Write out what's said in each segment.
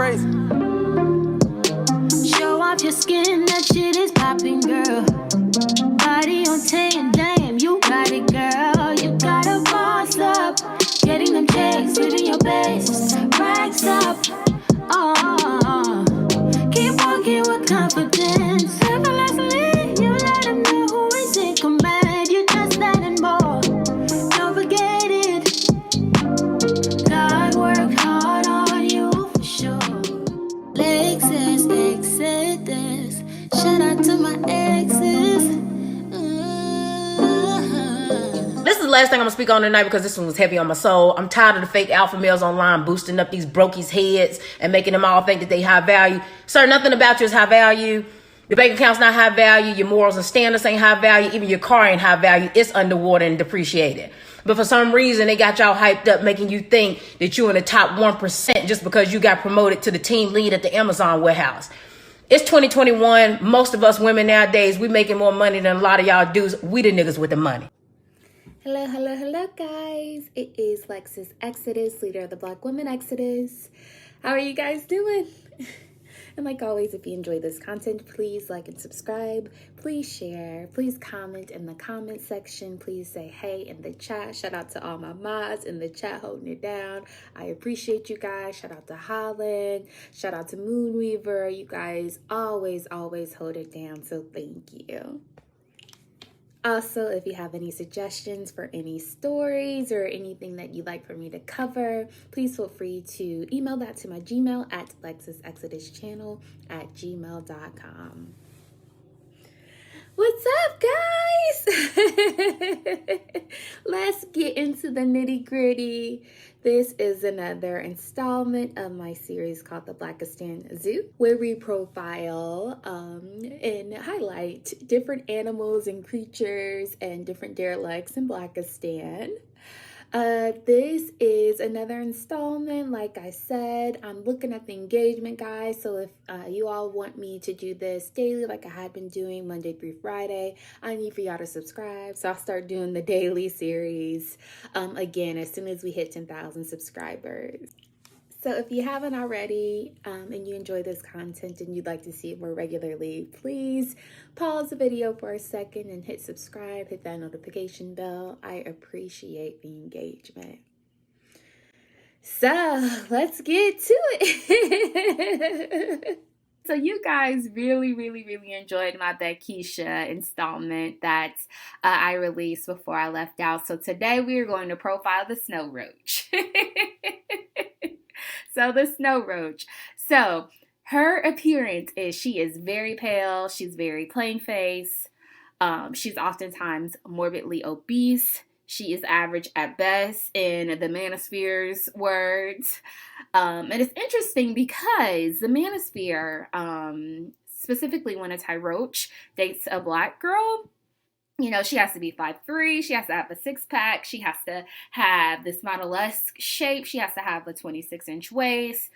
crazy. Show off your skin, that shit is popping, girl. Body on 10, damn, you got it, girl. You gotta boss up. Getting them checks, living your best. Racks up. Oh, keep walking with confidence. Effortlessly, you let them know who is in command. You just that and more. Don't forget it. God worked hard on you for sure. Lexus, Exodus. Shout out to my exes. This is the last thing I'm gonna speak on tonight because this one was heavy on my soul. I'm tired of the fake alpha males online boosting up these brokies' heads and making them all think that they high value. Sir, nothing about you is high value. Your bank account's not high value. Your morals and standards ain't high value. Even your car ain't high value. It's underwater and depreciated. But for some reason, they got y'all hyped up, making you think that you're in the top 1% just because you got promoted to the team lead at the Amazon warehouse. It's 2021. Most of us women nowadays, we making more money than a lot of y'all dudes. We the niggas with the money. Hello, guys. It is Lexus Exodus, leader of the Black Women Exodus. How are you guys doing? And like always, if you enjoy this content, please like and subscribe. Please share. Please comment in the comment section. Please say hey in the chat. Shout out to all my mods in the chat holding it down. I appreciate you guys. Shout out to Holland. Shout out to Moonweaver. You guys always hold it down. So thank you. Also, if you have any suggestions for any stories or anything that you'd like for me to cover, please feel free to email that to my Gmail at lexusexoduschannel@gmail.com. What's up, guys? Let's get into the nitty-gritty. This is another installment of my series called the Blackistan Zoo, where we profile and highlight different animals and creatures and different derelicts in Blackistan. This is another installment. Like I said, I'm looking at the engagement, guys. So if you all want me to do this daily, like I had been doing Monday through Friday, I need for y'all to subscribe. So I'll start doing the daily series again as soon as we hit 10,000 subscribers. So if you haven't already and you enjoy this content and you'd like to see it more regularly, please pause the video for a second and hit subscribe, hit that notification bell. I appreciate the engagement. So let's get to it. So you guys really enjoyed my Blackistan installment that I released before I left out. So today we are going to profile the snow roach. So the snow roach. So her appearance is she is very pale. She's very plain face. She's oftentimes morbidly obese. She is average at best in the manosphere's words. And it's interesting because the manosphere, specifically when a Thai roach dates a black girl, you know, she has to be 5'3", she has to have a six-pack, she has to have this model-esque shape, she has to have a 26-inch waist,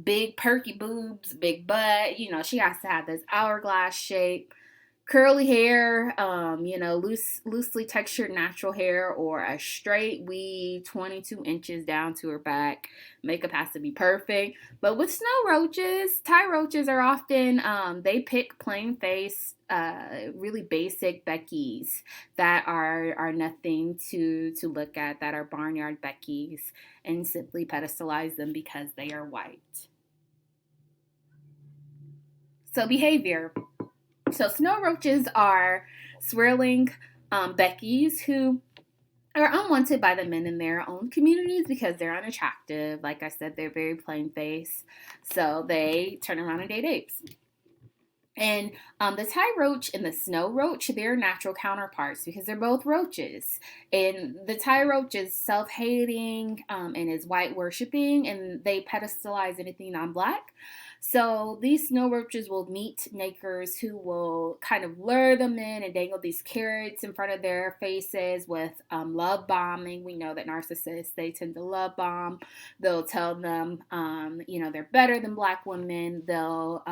big perky boobs, big butt, you know, she has to have this hourglass shape, curly hair, you know, loosely textured natural hair, or a straight weave 22 inches down to her back. Makeup has to be perfect. But with snow roaches, Thai roaches are often, they pick plain face, really basic Beckies that are nothing to look at, that are barnyard Beckies, and simply pedestalize them because they are white. So behavior. So snow roaches are swirling Beckies who are unwanted by the men in their own communities because they're unattractive. Like I said, they're very plain face. So they turn around and date apes. And the Thai roach and the snow roach, they're natural counterparts because they're both roaches. And the Thai roach is self-hating and is white worshipping, and they pedestalize anything non-black. So these snow roaches will meet makers who will kind of lure them in and dangle these carrots in front of their faces with love bombing. We know that narcissists, they tend to love bomb. They'll tell them, you know, they're better than black women. They'll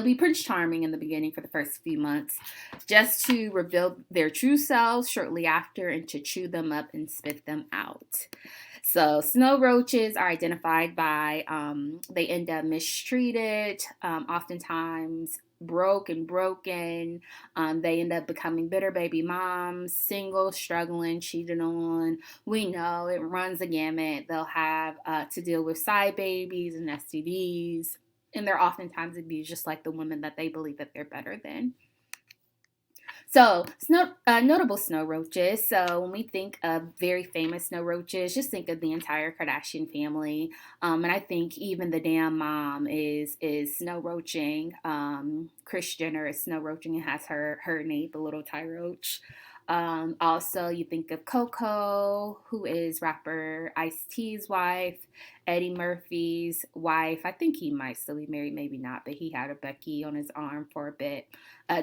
be Prince Charming in the beginning for the first few months, just to reveal their true selves shortly after and to chew them up and spit them out. So snow roaches are identified by they end up mistreated, oftentimes broken. They end up becoming bitter baby moms, single, struggling, cheated on. We know it runs the gamut. They'll have to deal with side babies and STDs, and they're oftentimes abused just like the women that they believe that they're better than. So, notable snow roaches. So, when we think of very famous snow roaches, just think of the entire Kardashian family. And I think even the damn mom is snow roaching. Kris Jenner is snow roaching and has her Nate, the little Ty Roach. Also, you think of Coco, who is rapper Ice-T's wife, Eddie Murphy's wife. I think he might still be married, maybe not, but he had a Becky on his arm for a bit.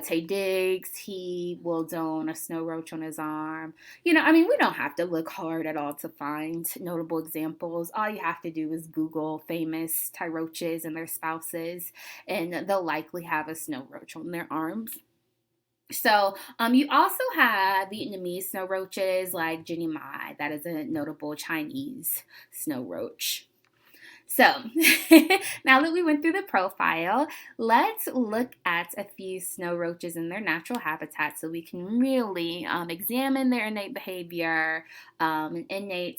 Tay Diggs, he will don a snow roach on his arm. We don't have to look hard at all to find notable examples. All you have to do is Google famous Ty Roaches and their spouses, and they'll likely have a snow roach on their arms. So, you also have Vietnamese snow roaches like Jenny Mai. That is a notable Chinese snow roach. So, now that we went through the profile, let's look at a few snow roaches in their natural habitat so we can really examine their innate behavior, examine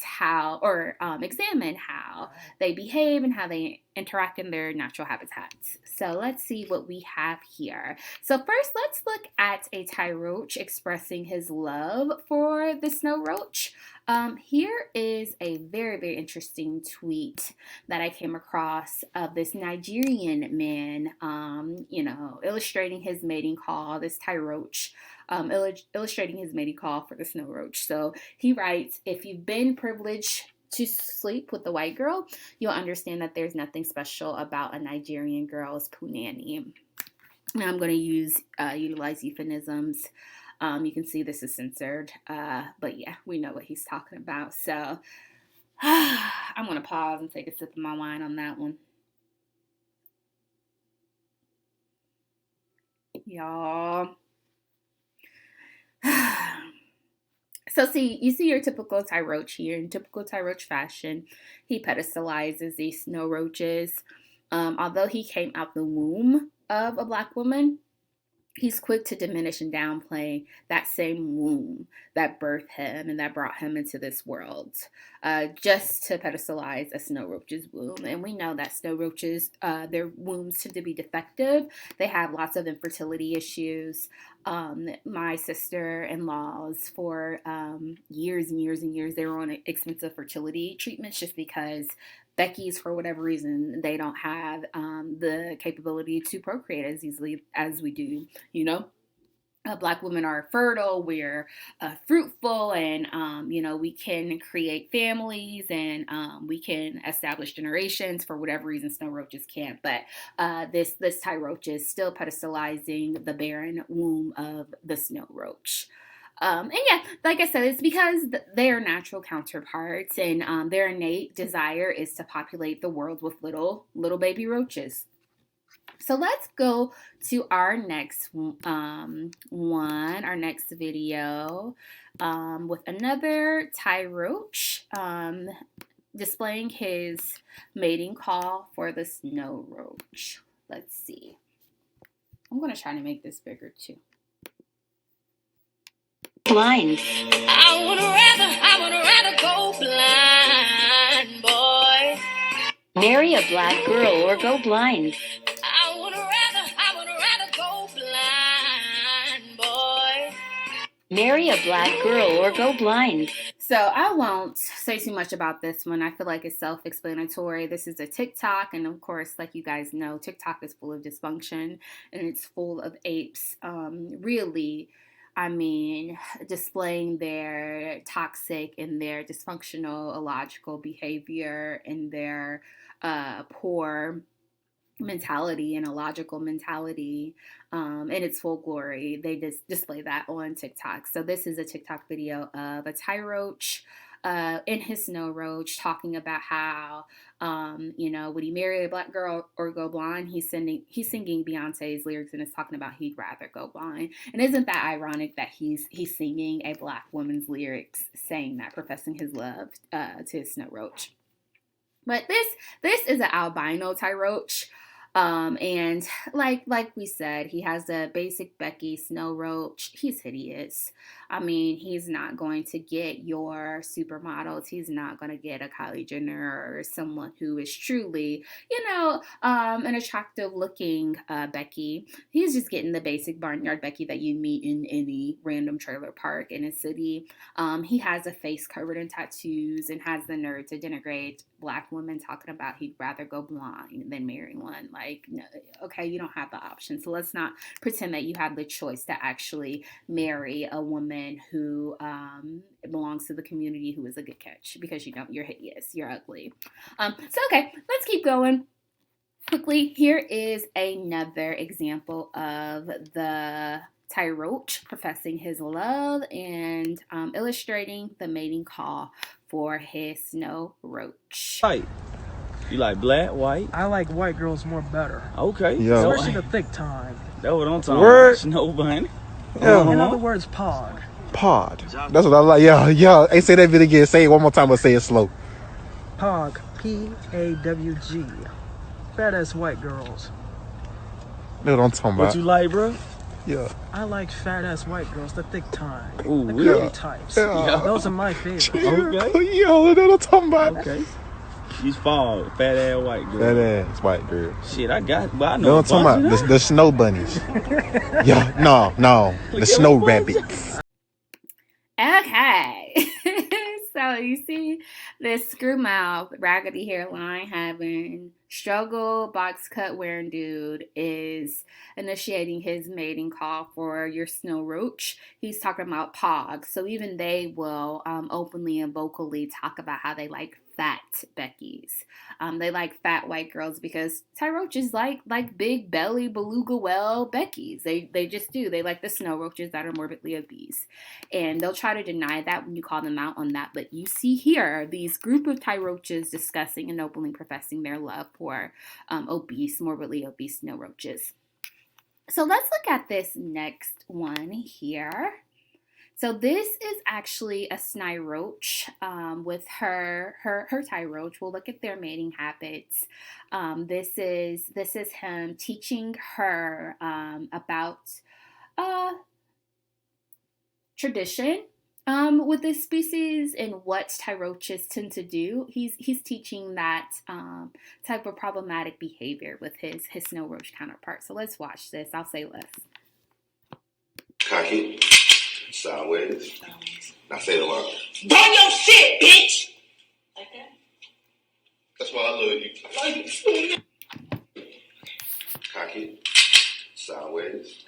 how they behave and how they interact in their natural habitats. So let's see what we have here. So first, let's look at a Ty Roach expressing his love for the snow roach. Here is a very, very interesting tweet that I came across of this Nigerian man, illustrating his mating call, this Ty Roach, illustrating his mating call for the snow roach. So he writes, "If you've been privileged to sleep with a white girl, you'll understand that there's nothing special about a Nigerian girl's punani." Now I'm going to utilize euphemisms. You can see this is censored, but yeah, we know what he's talking about. So I'm going to pause and take a sip of my wine on that one. Y'all. So you see your typical Ty Roach here. In typical Ty Roach fashion, he pedestalizes these snow roaches. Although he came out the womb of a Black woman, he's quick to diminish and downplay that same womb that birthed him and that brought him into this world, just to pedestalize a snow roach's womb. And we know that snow roaches, their wombs tend to be defective. They have lots of infertility issues. My sister-in-laws, for years and years and years, they were on expensive fertility treatments just because Becky's, for whatever reason, they don't have the capability to procreate as easily as we do, Black women are fertile, we're fruitful, and, we can create families and we can establish generations. For whatever reason, snow roaches can't. But this Ty Roach is still pedestalizing the barren womb of the snow roach. And yeah, like I said, it's because they're natural counterparts, and their innate desire is to populate the world with little baby roaches. So let's go to our next our next video, with another Ty Roach displaying his mating call for the snow roach. Let's see. I'm going to try to make this bigger too. Blind. I would rather go blind, boy. Marry a black girl or go blind. I would rather go blind, boy. Marry a black girl or go blind. So I won't say too much about this one. I feel like it's self-explanatory. This is a TikTok, and of course, like you guys know, TikTok is full of dysfunction and it's full of apes. Displaying their toxic and their dysfunctional, illogical behavior and their poor mentality and illogical mentality in its full glory. They just display that on TikTok. So this is a TikTok video of a Ty Roach in his Snow Roach, talking about how, would he marry a black girl or go blind? He's singing Beyonce's lyrics and is talking about he'd rather go blind. And isn't that ironic that he's singing a black woman's lyrics, saying that, professing his love to his Snow Roach? But this is an albino Roach. And like we said, he has the basic Becky Snow Roach. He's hideous. I mean, he's not going to get your supermodels. He's not going to get a Kylie Jenner or someone who is truly, an attractive looking Becky. He's just getting the basic barnyard Becky that you meet in any random trailer park in a city. He has a face covered in tattoos and has the nerve to denigrate black women, talking about he'd rather go blind than marry one. Like, no, okay, you don't have the option. So let's not pretend that you have the choice to actually marry a woman who belongs to the community, who is a good catch, because you're hideous, you're ugly. Okay, let's keep going. Quickly, here is another example of the Roach professing his love and illustrating the mating call for his Snow Roach. White. You like black, white? I like white girls more better. Okay. Yo. Especially the thick time. That's what I'm talking Word. about. Snow bunny. Yeah. In other words, pog. Pod. That's what I like. Yeah. Hey, say that bit again. Say it one more time, but say it slow. Pog. P-A-W-G. Fat ass white girls. That's what I'm talking about. What you like, bro? Yeah. I like fat ass white girls, the thick time. Ooh, the curvy yeah. types. Yeah. Those are my favorite. Okay. Yo, that's what I'm talking about. Okay. You fall, fat ass white girl. Fat ass white girl. Shit, I got, but I No, know. I'm talking about the snow bunnies. Yeah, no, the snow rabbits. Okay. So you see this screw mouth, raggedy hairline having struggle box cut wearing dude is initiating his mating call for your Snow Roach. He's talking about pogs. So even they will openly and vocally talk about how they like fat Beckys. They like fat white girls because Roaches like big belly beluga whale Beckys. They just do. They like the Snow Roaches that are morbidly obese. And they'll try to deny that when you call them out on that. But you see here these group of Roaches discussing and openly professing their love for morbidly obese Snow Roaches. So let's look at this next one here. So this is actually a Snow Roach with her Roach. We'll look at their mating habits. This is him teaching her about tradition with this species and what Roaches tend to do. He's teaching that type of problematic behavior with his Snow Roach counterpart. So let's watch this. I'll say less. Cocky. Sideways. Now say the word. Run your shit, bitch! Like that? That's why I love you. Cocky. Sideways.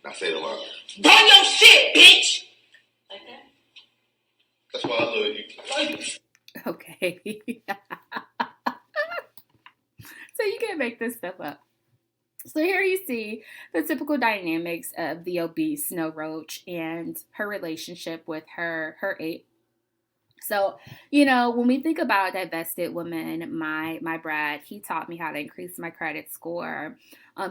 Now say the word. Run your shit, bitch! Like that? That's why I love you. Okay. So you can't make this stuff up. So here you see the typical dynamics of the obese Snow Roach and her relationship with her ape. So, when we think about divested women, my Brad, he taught me how to increase my credit score.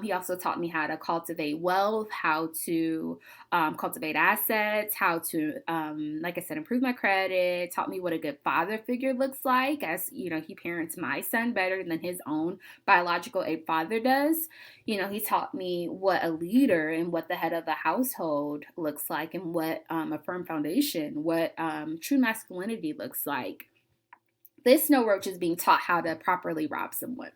He also taught me how to cultivate wealth, how to cultivate assets, how to, like I said, improve my credit, taught me what a good father figure looks like, as, he parents my son better than his own biological ape father does. He taught me what a leader and what the head of the household looks like and what a firm foundation, what true masculinity looks like. This Snow Roach is being taught how to properly rob someone.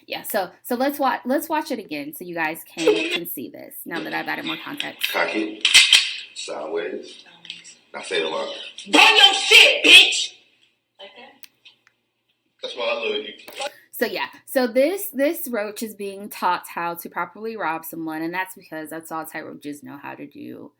Yeah, so let's watch it again so you guys can see this now that I've added more context. Cocky. Sideways. Now say the word. Run your shit, bitch! Like that? That's why I love you. So So this roach is being taught how to properly rob someone, and that's because that's all tight roaches know how to do.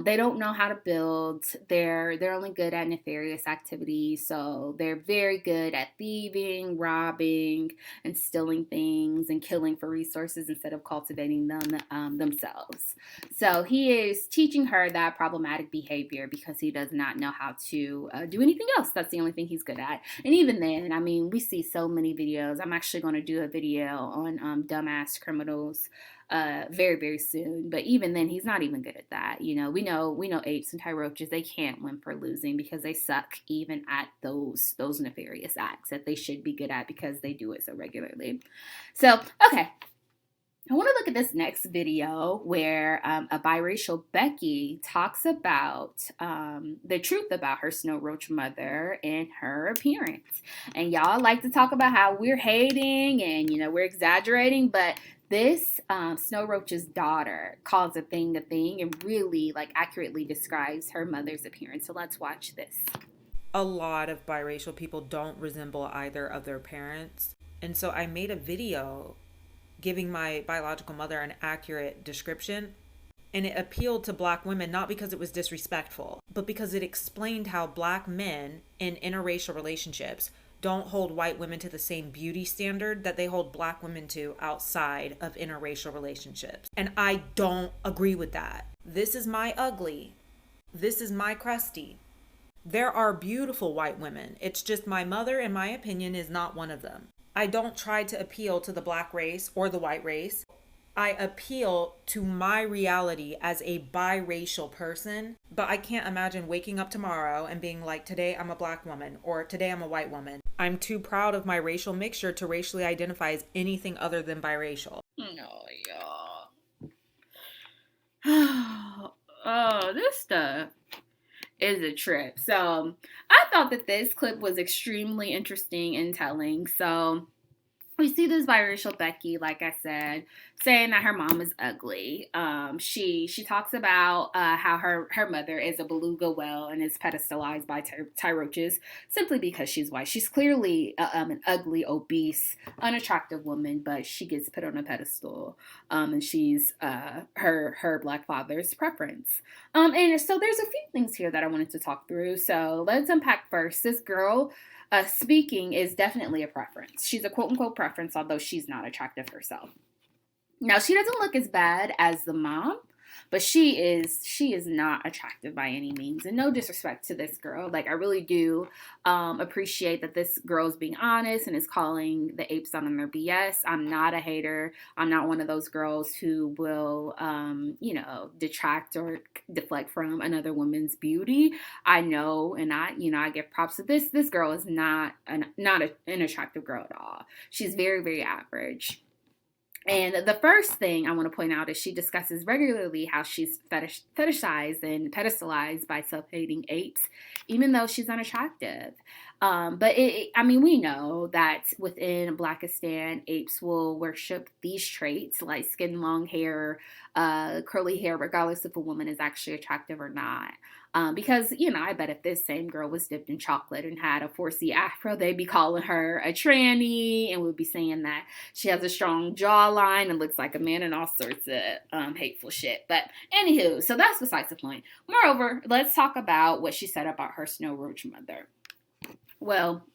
They don't know how to build. They're only good at nefarious activities. So they're very good at thieving, robbing, and stealing things and killing for resources instead of cultivating them themselves. So he is teaching her that problematic behavior because he does not know how to do anything else. That's the only thing he's good at. And even then, I mean, we see so many videos. I'm actually going to do a video on dumbass criminals very, very soon. But even then, he's not even good at that. You know, we know apes and roaches, they can't win for losing because they suck even at those nefarious acts that they should be good at because they do it so regularly. So, okay. I want to look at this next video where a biracial Becky talks about the truth about her snow roach mother and her appearance. And y'all like to talk about how we're hating and, you know, we're exaggerating, but this snow roach's daughter calls a thing and really like accurately describes her mother's appearance. So let's watch this. A lot of biracial people don't resemble either of their parents. And so I made a video giving my biological mother an accurate description. And it appealed to Black women, not because it was disrespectful, but because it explained how Black men in interracial relationships don't hold white women to the same beauty standard that they hold Black women to outside of interracial relationships. And I don't agree with that. This is my ugly. This is my crusty. There are beautiful white women. It's just my mother, in my opinion, is not one of them. I don't try to appeal to the Black race or the white race. I appeal to my reality as a biracial person, but I can't imagine waking up tomorrow and being like, today I'm a Black woman or today I'm a white woman. I'm too proud of my racial mixture to racially identify as anything other than biracial. Oh, y'all. Oh, this stuff is a trip. So I thought that this clip was extremely interesting and telling. So we see this biracial Becky, like I said, saying that her mom is ugly. She talks about how her mother is a beluga whale and is pedestalized by roaches simply because she's white. She's clearly an ugly, obese, unattractive woman, but she gets put on a pedestal, and she's her Black father's preference. And so there's a few things here that I wanted to talk through. So let's unpack first. This girl. Speaking is definitely a preference. She's a quote-unquote preference, although she's not attractive herself. Now, she doesn't look as bad as the mom, but she is not attractive by any means. And no disrespect to this girl. Like, I really do appreciate that this girl is being honest and is calling the apes out on their BS. I'm not a hater. I'm not one of those girls who will, detract or deflect from another woman's beauty. I know, and I give props to this. This girl is not an attractive girl at all. She's very, very average. And the first thing I want to point out is she discusses regularly how she's fetishized and pedestalized by self-hating apes, even though she's unattractive. But we know that within Blackistan, apes will worship these traits, like skin, long hair, curly hair, regardless if a woman is actually attractive or not. Because, I bet if this same girl was dipped in chocolate and had a 4C afro, they'd be calling her a tranny and would be saying that she has a strong jawline and looks like a man and all sorts of hateful shit. But anywho, so that's besides the point. Moreover, let's talk about what she said about her snow roach mother. Well,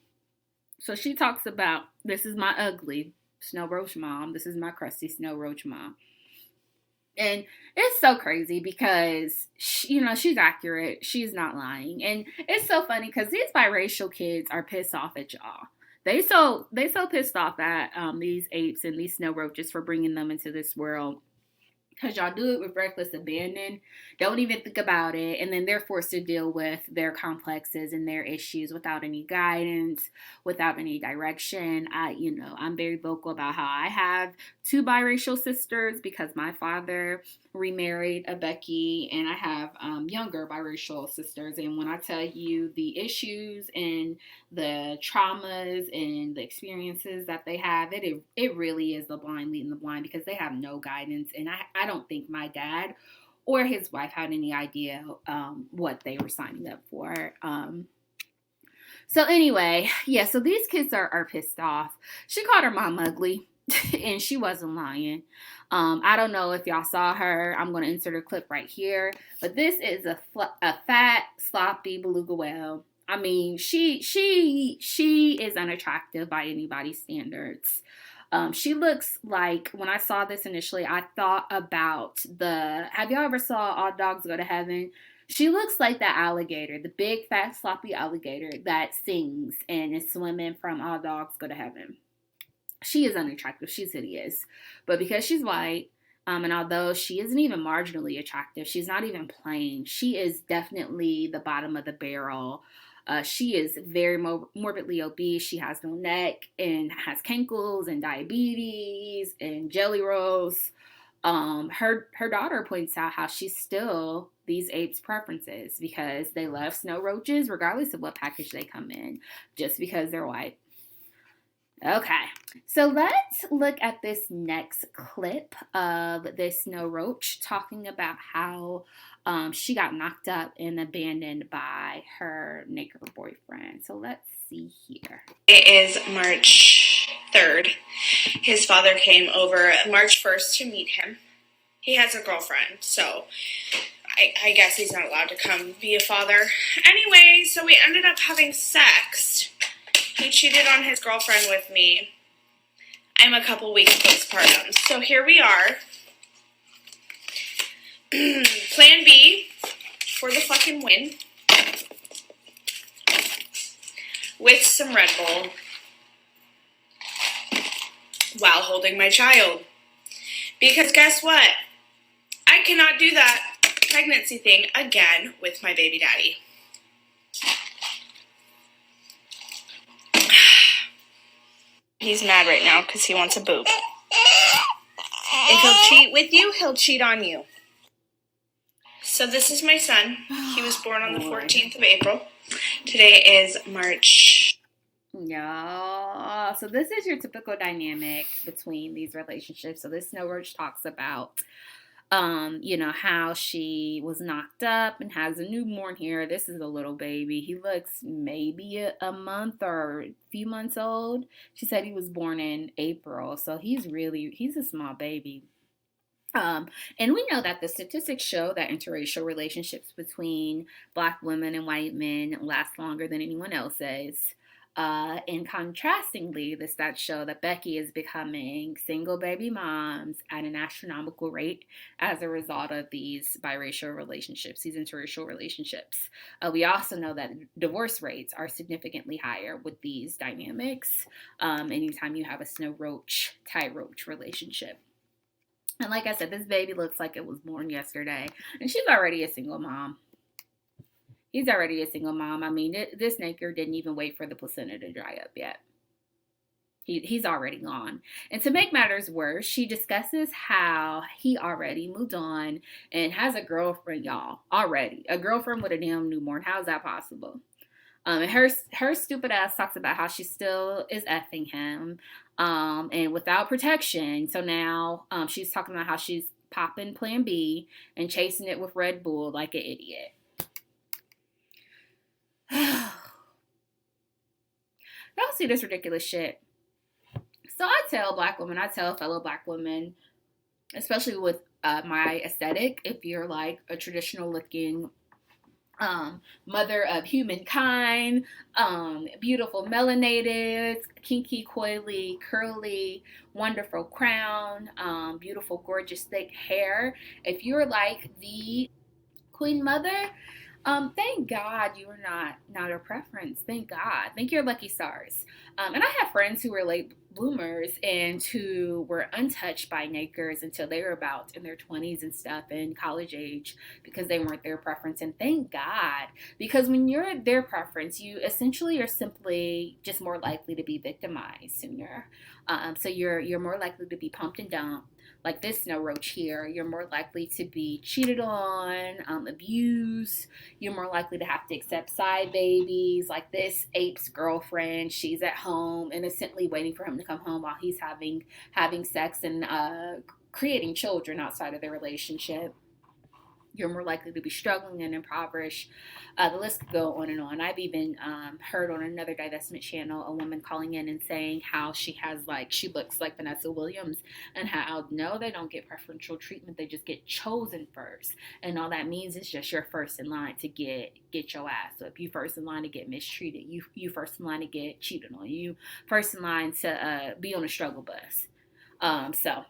so she talks about, this is my ugly snow roach mom. This is my crusty snow roach mom. And it's so crazy because, she's accurate. She's not lying. And it's so funny because these biracial kids are pissed off at y'all. They so pissed off at these apes and these snow roaches for bringing them into this world. Because y'all do it with reckless abandon, don't even think about it, and then they're forced to deal with their complexes and their issues without any guidance, without any direction. I'm very vocal about how I have 2 biracial sisters because my father remarried a Becky, and I have younger biracial sisters. And when I tell you the issues and the traumas and the experiences that they have, it really is the blind leading the blind because they have no guidance. And I don't think my dad or his wife had any idea what they were signing up for. So anyway, yeah, so these kids are pissed off. She called her mom ugly, and she wasn't lying. I don't know if y'all saw her. I'm going to insert a clip right here. But this is a fat, sloppy beluga whale. I mean, she is unattractive by anybody's standards. She looks like, when I saw this initially, I thought about have y'all ever saw All Dogs Go to Heaven? She looks like the alligator, the big, fat, sloppy alligator that sings and is swimming from All Dogs Go to Heaven. She is unattractive. She's hideous. But because she's white, and although she isn't even marginally attractive, she's not even plain. She is definitely the bottom of the barrel. She is very morbidly obese. She has no neck and has cankles and diabetes and jelly rolls. Her daughter points out how she's still these apes' preferences because they love snow roaches regardless of what package they come in, just because they're white. Okay, so let's look at this next clip of this snow roach talking about how she got knocked up and abandoned by her nigger boyfriend. So let's see here. It is March 3rd. His father came over March 1st to meet him. He has a girlfriend, so I guess he's not allowed to come be a father. Anyway, so we ended up having sex. He cheated on his girlfriend with me. I'm a couple weeks postpartum. So here we are. Plan B for the fucking win. With some Red Bull. While holding my child. Because guess what? I cannot do that pregnancy thing again with my baby daddy. He's mad right now because he wants a boob. If he'll cheat with you, he'll cheat on you. So this is my son. He was born on the 14th of April. Today is March. Yeah. So this is your typical dynamic between these relationships. So this Snow Roach talks about how she was knocked up and has a newborn here. This is a little baby. He looks maybe a month or a few months old. She said he was born in April, so he's a small baby. And we know that the statistics show that interracial relationships between Black women and white men last longer than anyone else's. And contrastingly, the stats show that Becky is becoming single baby moms at an astronomical rate as a result of these biracial relationships, these interracial relationships. We also know that divorce rates are significantly higher with these dynamics anytime you have a Snow Roach, Ty Roach relationship. And like I said, this baby looks like it was born yesterday, and she's already a single mom. He's already a single mom. I mean, this nigger didn't even wait for the placenta to dry up yet. He's already gone. And to make matters worse, she discusses how he already moved on and has a girlfriend, y'all. Already. A girlfriend with a damn newborn. How's that possible? And her stupid ass talks about how she still is effing him and without protection. So now she's talking about how she's popping Plan B and chasing it with Red Bull like an idiot. Y'all see this ridiculous shit. So I tell fellow Black women, especially with my aesthetic, if you're like a traditional looking mother of humankind, beautiful melanated, kinky, coily, curly, wonderful crown, beautiful, gorgeous, thick hair. If you're like the Queen Mother, thank God you are not a preference. Thank God. Thank your lucky stars. And I have friends who were late bloomers and who were untouched by niggers until they were about in their 20s and stuff and college age because they weren't their preference. And thank God, because when you're their preference, you essentially are simply just more likely to be victimized sooner. So you're more likely to be pumped and dumped. Like this Snow Roach here, you're more likely to be cheated on, abused. You're more likely to have to accept side babies. Like this ape's girlfriend, she's at home innocently waiting for him to come home while he's having sex and creating children outside of their relationship. you're more likely to be struggling and impoverished. The list could go on and on. I've even heard on another divestment channel a woman calling in and saying how she looks like Vanessa Williams, and how no, they don't get preferential treatment, they just get chosen first, and all that means is just you're first in line to get your ass. So if you first in line to get mistreated, you first in line to get cheated on, you first in line to be on a struggle bus. So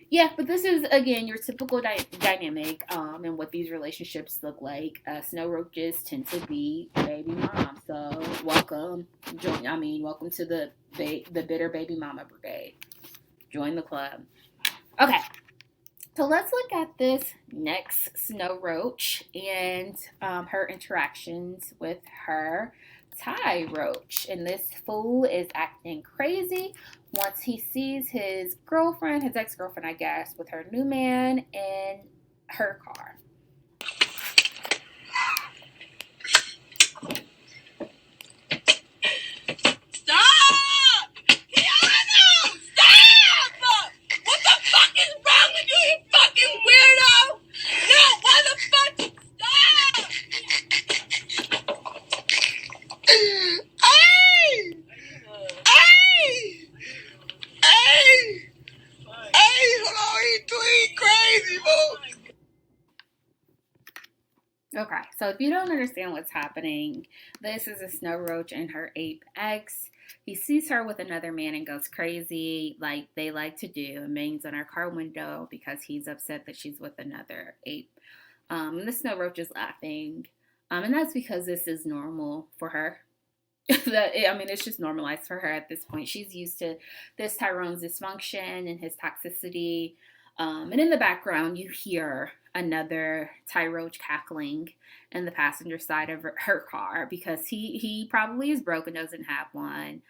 yeah, but this is, again, your typical dynamic and what these relationships look like. Snow roaches tend to be baby moms. So welcome to the bitter baby mama brigade. Join the club. Okay, so let's look at this next snow roach and her interactions with her Thai roach. And this fool is acting crazy once he sees his ex-girlfriend, I guess, with her new man in her car. Stop! Keanu! Stop! What the fuck is wrong with you, you fucking weirdo? No, why the fuck? Stop! Hey! Hey! Hey! Hey! Hold on, he crazy, bro. Okay, so if you don't understand what's happening, this is a snow roach and her ape ex. He sees her with another man and goes crazy like they like to do, and bangs on her car window because he's upset that she's with another ape. And the snow roach is laughing, and that's because this is normal for her. It's just normalized for her at this point. She's used to this Tyrone's dysfunction and his toxicity. And in the background, you hear another Ty Roach cackling in the passenger side of her car because he probably is broke and doesn't have one.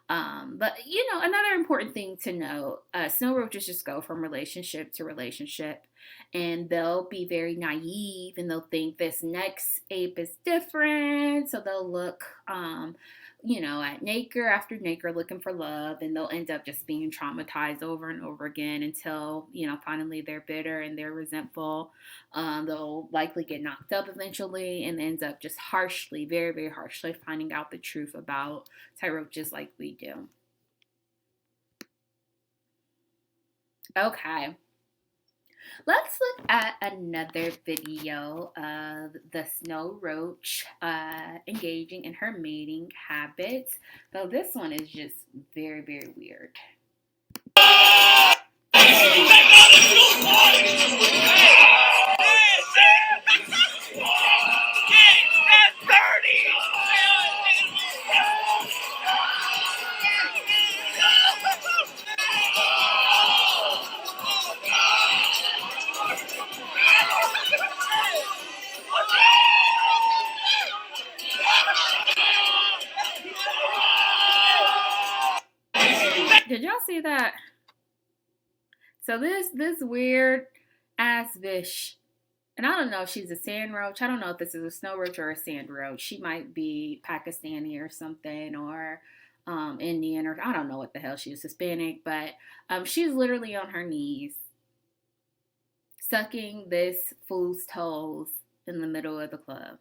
But, another important thing to note, snow roaches just go from relationship to relationship, and they'll be very naive, and they'll think this next ape is different, so they'll look, at nacre after nacre looking for love, and they'll end up just being traumatized over and over again until, finally they're bitter and they're resentful. They'll likely get knocked up eventually and ends up just harshly, very, very harshly finding out the truth about Ty roaches like we do. Okay. Let's look at another video of the snow roach engaging in her mating habits. Though this one is just very, very weird. Did y'all see that? So this weird ass bitch, and I don't know if she's a sand roach. I don't know if this is a snow roach or a sand roach. She might be Pakistani or something, or Indian, or I don't know what the hell she is, Hispanic, but she's literally on her knees sucking this fool's toes in the middle of the club.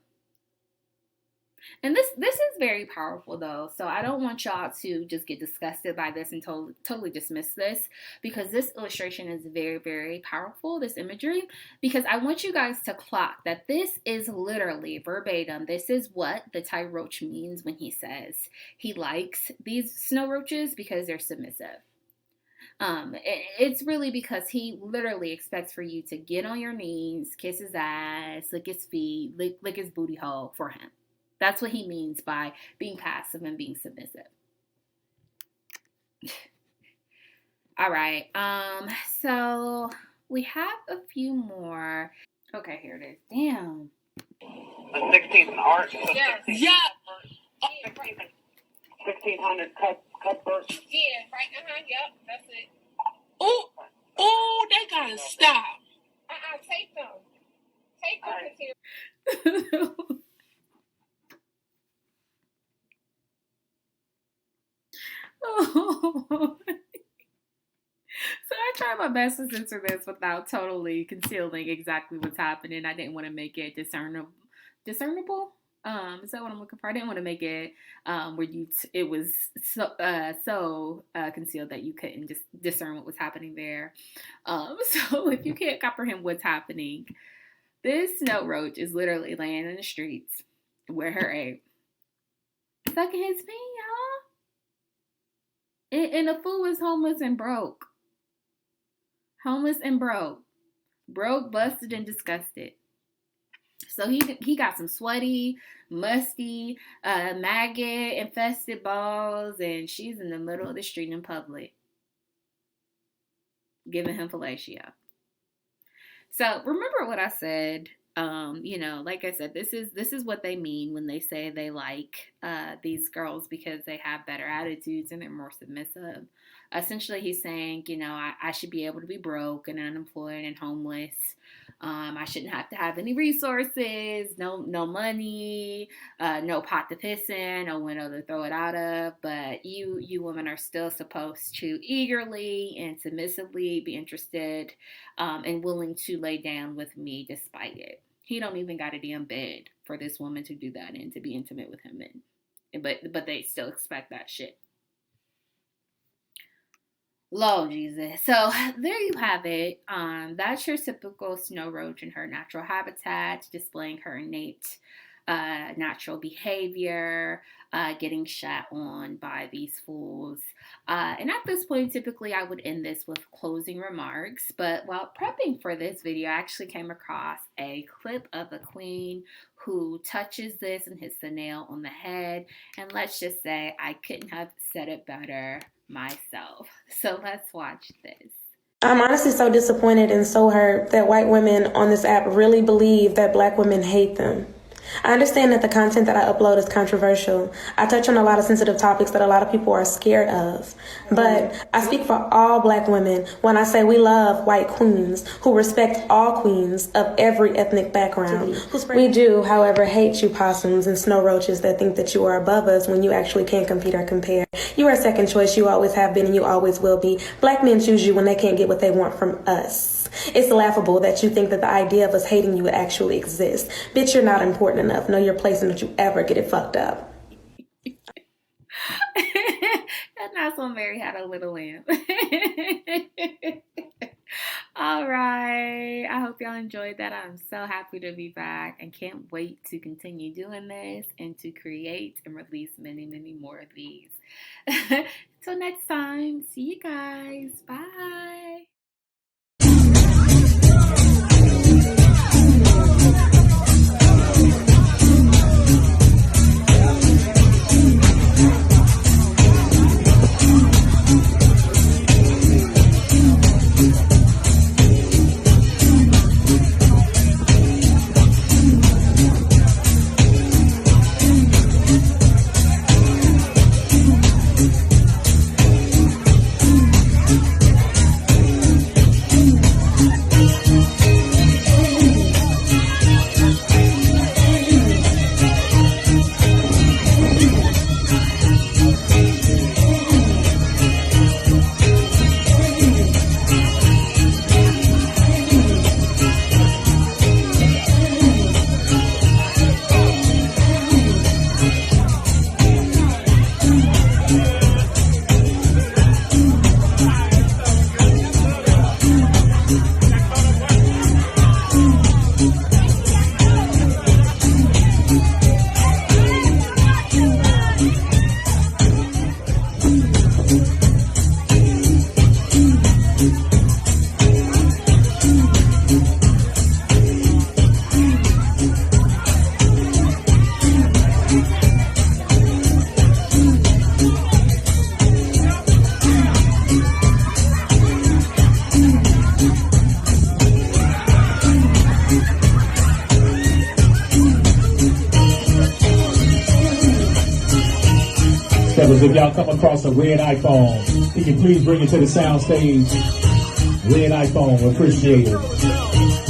And this is very powerful, though, so I don't want y'all to just get disgusted by this and totally dismiss this, because this illustration is very, very powerful, this imagery, because I want you guys to clock that this is literally verbatim. This is what the Ty Roach means when he says he likes these snow roaches because they're submissive. It's really because he literally expects for you to get on your knees, kiss his ass, lick his feet, lick his booty hole for him. That's what he means by being passive and being submissive. All right. So we have a few more. Okay, here it is. Damn. The 16th art. Yes. Yeah. 1600 cut burst. Yeah, right. Yep, that's it. Oh, they gotta stop. Take them. Take them. Oh. So I trying my best to censor this without totally concealing exactly what's happening. I didn't want to make it discernible. Is that what I'm looking for? I didn't want to make it where it was so concealed that you couldn't just discern what was happening there. So if you can't comprehend what's happening, this snow roach is literally laying in the streets with her ape, sucking his feet, y'all. And the fool is homeless and broke. Broke, busted, and disgusted. So he got some sweaty, musty, maggot-infested balls, and she's in the middle of the street in public, giving him fellatio. So remember what I said. Like I said, this is what they mean when they say they like these girls because they have better attitudes and they're more submissive. Essentially, he's saying, I should be able to be broke and unemployed and homeless. I shouldn't have to have any resources, no money, no pot to piss in, no window to throw it out of. But you women are still supposed to eagerly and submissively be interested and willing to lay down with me despite it. He don't even got a damn bed for this woman to do that and to be intimate with him in. But they still expect that shit. Lord Jesus. So there you have it. That's your typical snow roach in her natural habitat, displaying her innate natural behavior, getting shat on by these fools. And at this point, typically I would end this with closing remarks. But while prepping for this video, I actually came across a clip of a queen who touches this and hits the nail on the head. And let's just say I couldn't have said it better myself. So let's watch this. I'm honestly so disappointed and so hurt that white women on this app really believe that black women hate them. I understand that the content that I upload is controversial. I touch on a lot of sensitive topics that a lot of people are scared of. But I speak for all black women when I say we love white queens who respect all queens of every ethnic background. We do, however, hate you possums and snow roaches that think that you are above us when you actually can't compete or compare. You are second choice. You always have been and you always will be. Black men choose you when they can't get what they want from us. It's laughable that you think that the idea of us hating you would actually exist. Bitch, you're not important enough. Know your place and don't you ever get it fucked up. And that's when Mary had a little lamb. All right. I hope y'all enjoyed that. I'm so happy to be back and can't wait to continue doing this and to create and release many, many more of these. Till next time. See you guys. Bye. If y'all come across a red iPhone, can you please bring it to the sound stage? Red iPhone, appreciate it.